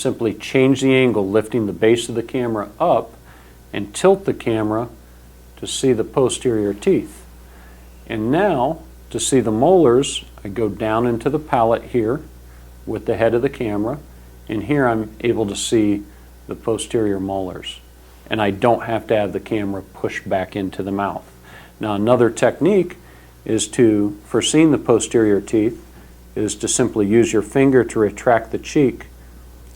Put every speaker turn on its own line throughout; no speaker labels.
Simply change the angle, lifting the base of the camera up and tilt the camera to see the posterior teeth. And now, to see the molars, I go down into the palate here with the head of the camera, and here I'm able to see the posterior molars. And I don't have to have the camera pushed back into the mouth. Now, another technique is for seeing the posterior teeth, is to simply use your finger to retract the cheek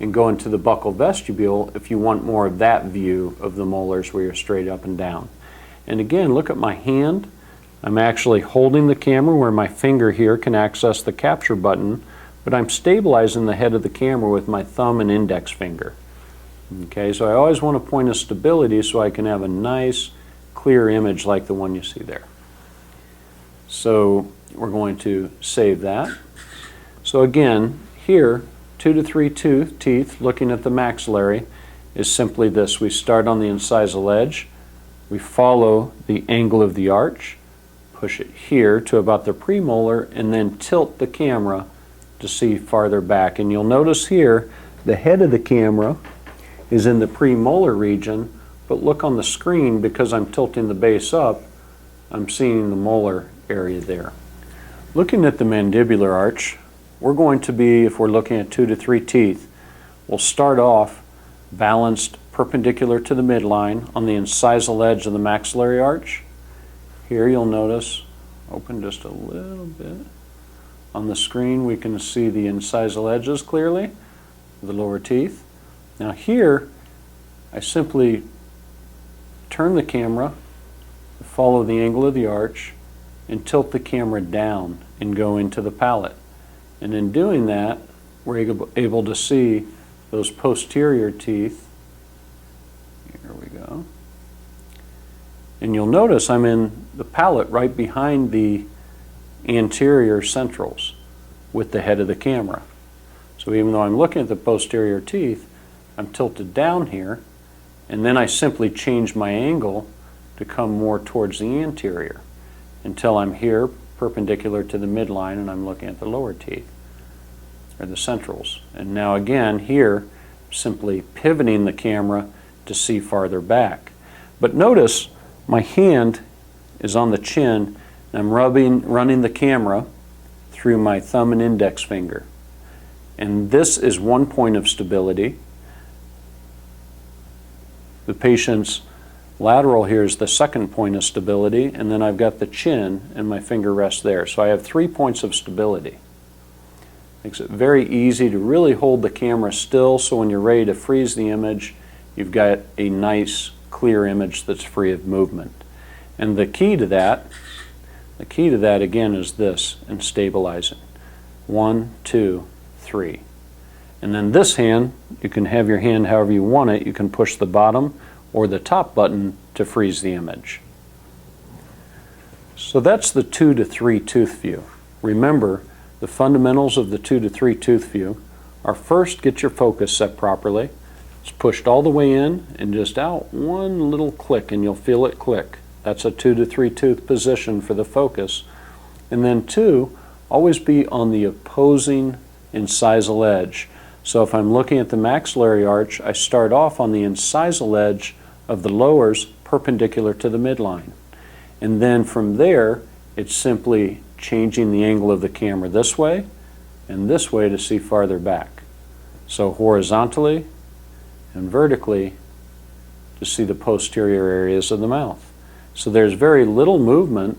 and go into the buccal vestibule if you want more of that view of the molars where you're straight up and down. And again, look at my hand. I'm actually holding the camera where my finger here can access the capture button, but I'm stabilizing the head of the camera with my thumb and index finger. Okay, so I always want a point of stability so I can have a nice, clear image like the one you see there. So we're going to save that. So again, here, 2 to 3 teeth, looking at the maxillary, is simply this. We start on the incisal edge, we follow the angle of the arch, push it here to about the premolar, and then tilt the camera to see farther back. And you'll notice here, the head of the camera is in the premolar region, but look on the screen, because I'm tilting the base up, I'm seeing the molar area there. Looking at the mandibular arch, we're going to be, if we're looking at 2 to 3 teeth, we'll start off balanced perpendicular to the midline on the incisal edge of the maxillary arch. Here you'll notice, open just a little bit. On the screen we can see the incisal edges clearly, the lower teeth. Now here, I simply turn the camera, follow the angle of the arch, and tilt the camera down and go into the palate. And in doing that, we're able to see those posterior teeth. Here we go. And you'll notice I'm in the palate right behind the anterior centrals with the head of the camera. So even though I'm looking at the posterior teeth, I'm tilted down here, and then I simply change my angle to come more towards the anterior until I'm here perpendicular to the midline and I'm looking at the lower teeth, or the centrals. And now again here, simply pivoting the camera to see farther back. But notice my hand is on the chin and I'm running the camera through my thumb and index finger. And this is one point of stability. The patient's lateral here is the second point of stability, and then I've got the chin and my finger rests there. So I have 3 points of stability. Makes it very easy to really hold the camera still, so when you're ready to freeze the image, you've got a nice, clear image that's free of movement. And the key to that again is this, and stabilizing. 1, 2, 3. And then this hand, you can have your hand however you want it. You can push the bottom or the top button to freeze the image. So that's the 2 to 3 tooth view. Remember, the fundamentals of the 2 to 3 tooth view are: first, get your focus set properly. It's pushed all the way in and just out one little click, and you'll feel it click. That's a 2 to 3 tooth position for the focus. And then 2, always be on the opposing incisal edge. So if I'm looking at the maxillary arch, I start off on the incisal edge of the lowers perpendicular to the midline. And then from there, it's simply changing the angle of the camera this way and this way to see farther back. So horizontally and vertically to see the posterior areas of the mouth. So there's very little movement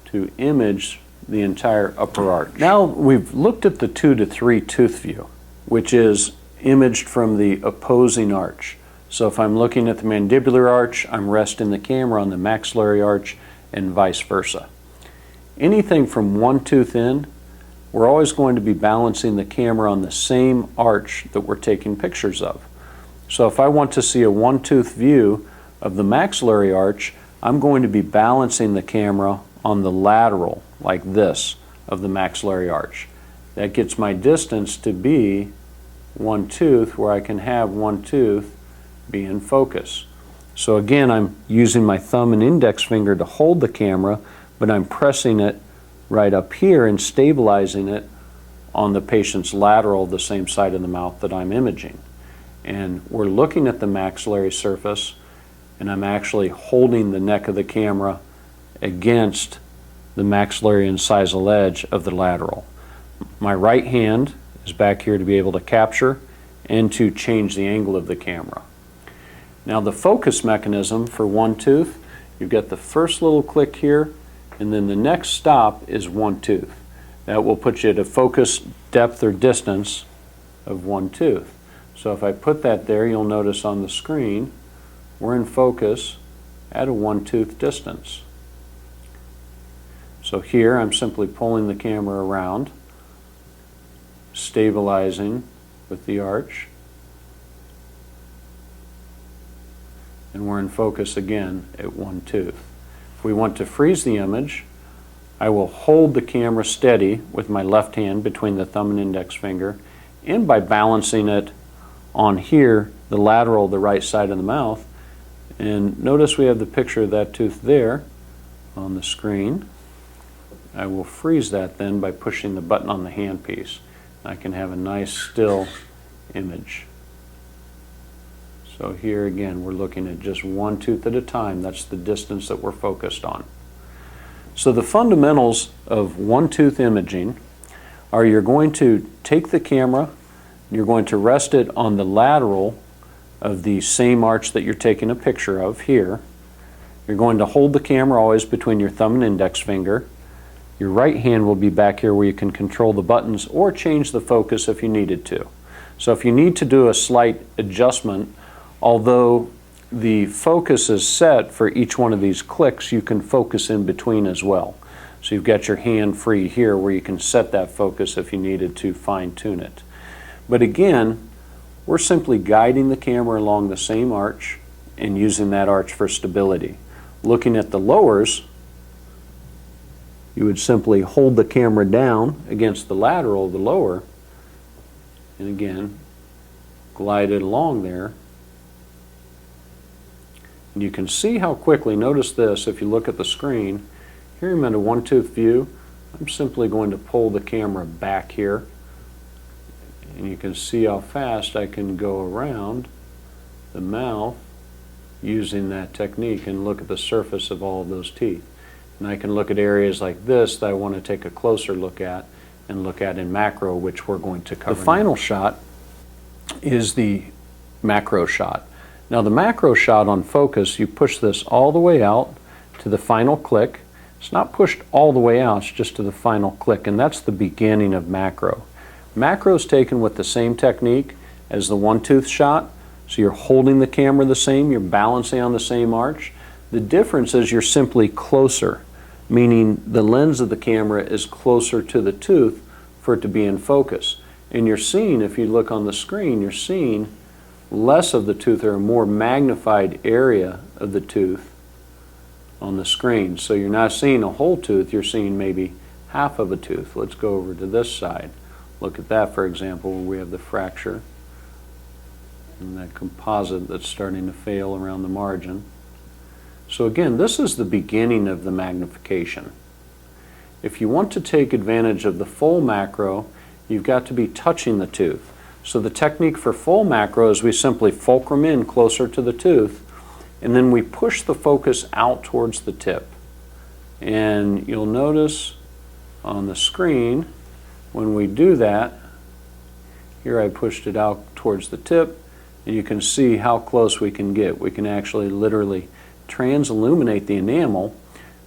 to image the entire upper arch. Now we've looked at the 2 to 3 tooth view, which is imaged from the opposing arch. So if I'm looking at the mandibular arch, I'm resting the camera on the maxillary arch, and vice versa. Anything from one tooth in, we're always going to be balancing the camera on the same arch that we're taking pictures of. So if I want to see a one-tooth view of the maxillary arch, I'm going to be balancing the camera on the lateral, like this, of the maxillary arch. That gets my distance to be one tooth, where I can have one tooth be in focus. So again, I'm using my thumb and index finger to hold the camera, but I'm pressing it right up here and stabilizing it on the patient's lateral, the same side of the mouth that I'm imaging. And we're looking at the maxillary surface, and I'm actually holding the neck of the camera against the maxillary incisal edge of the lateral. My right hand is back here to be able to capture and to change the angle of the camera. Now the focus mechanism for one tooth, you've got the first little click here, and then the next stop is one tooth. That will put you at a focus depth or distance of one tooth. So if I put that there, you'll notice on the screen, we're in focus at a one tooth distance. So here I'm simply pulling the camera around, stabilizing with the arch, and we're in focus again at one tooth. If we want to freeze the image, I will hold the camera steady with my left hand between the thumb and index finger, and by balancing it on here, the lateral, the right side of the mouth. And notice we have the picture of that tooth there on the screen. I will freeze that then by pushing the button on the handpiece. I can have a nice still image. So here again, we're looking at just one tooth at a time. That's the distance that we're focused on. So the fundamentals of one tooth imaging are you're going to take the camera, you're going to rest it on the lateral of the same arch that you're taking a picture of here. You're going to hold the camera always between your thumb and index finger. Your right hand will be back here where you can control the buttons or change the focus if you needed to. So if you need to do a slight adjustment, although the focus is set for each one of these clicks, you can focus in between as well. So you've got your hand free here where you can set that focus if you needed to fine-tune it. But again, we're simply guiding the camera along the same arch and using that arch for stability. Looking at the lowers, you would simply hold the camera down against the lateral of the lower, and again, glide it along there. And you can see how quickly, notice this, if you look at the screen, here I'm at a one tooth view. I'm simply going to pull the camera back here, and you can see how fast I can go around the mouth using that technique and look at the surface of all of those teeth. And I can look at areas like this that I want to take a closer look at and look at in macro, which we're going to cover. The final shot is the macro shot. Now the macro shot on focus, you push this all the way out to the final click. It's not pushed all the way out, it's just to the final click, and that's the beginning of macro. Macro is taken with the same technique as the one tooth shot, so you're holding the camera the same, you're balancing on the same arch. The difference is you're simply closer, meaning the lens of the camera is closer to the tooth for it to be in focus. And you're seeing, if you look on the screen, you're seeing less of the tooth or a more magnified area of the tooth on the screen. So you're not seeing a whole tooth, you're seeing maybe half of a tooth. Let's go over to this side. Look at that, for example, where we have the fracture and that composite that's starting to fail around the margin. So again, this is the beginning of the magnification. If you want to take advantage of the full macro, you've got to be touching the tooth. So the technique for full macro is we simply fulcrum in closer to the tooth, and then we push the focus out towards the tip. And you'll notice on the screen, when we do that, here I pushed it out towards the tip, and you can see how close we can get. We can actually literally transilluminate the enamel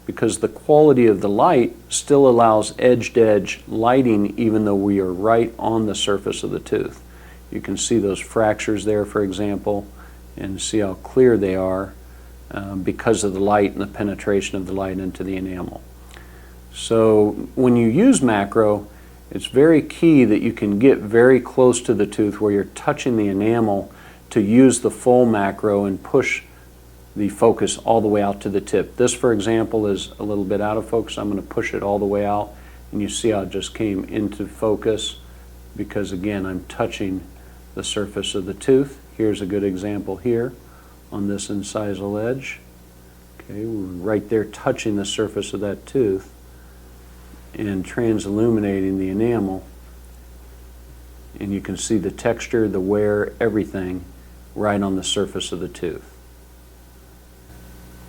because the quality of the light still allows edge-to-edge lighting even though we are right on the surface of the tooth. You can see those fractures there, for example, and see how clear they are because of the light and the penetration of the light into the enamel. So when you use macro, it's very key that you can get very close to the tooth where you're touching the enamel to use the full macro and push the focus all the way out to the tip. This, for example, is a little bit out of focus. I'm going to push it all the way out, and you see how it just came into focus because, again, I'm touching the surface of the tooth. Here's a good example here on this incisal edge. Okay, we're right there touching the surface of that tooth and transilluminating the enamel and you can see the texture, the wear, everything right on the surface of the tooth.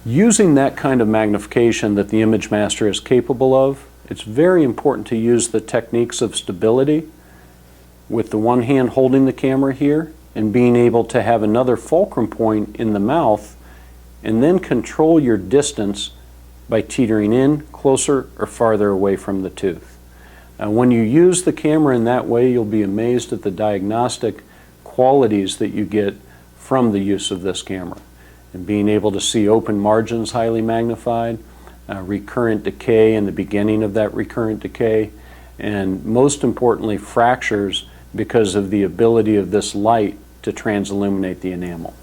Using that kind of magnification that the ImageMaster is capable of, it's very important to use the techniques of stability with the one hand holding the camera here and being able to have another fulcrum point in the mouth, and then control your distance by teetering in closer or farther away from the tooth. When you use the camera in that way, you'll be amazed at the diagnostic qualities that you get from the use of this camera. And being able to see open margins highly magnified, recurrent decay in the beginning of that recurrent decay, and most importantly fractures because of the ability of this light to transilluminate the enamel.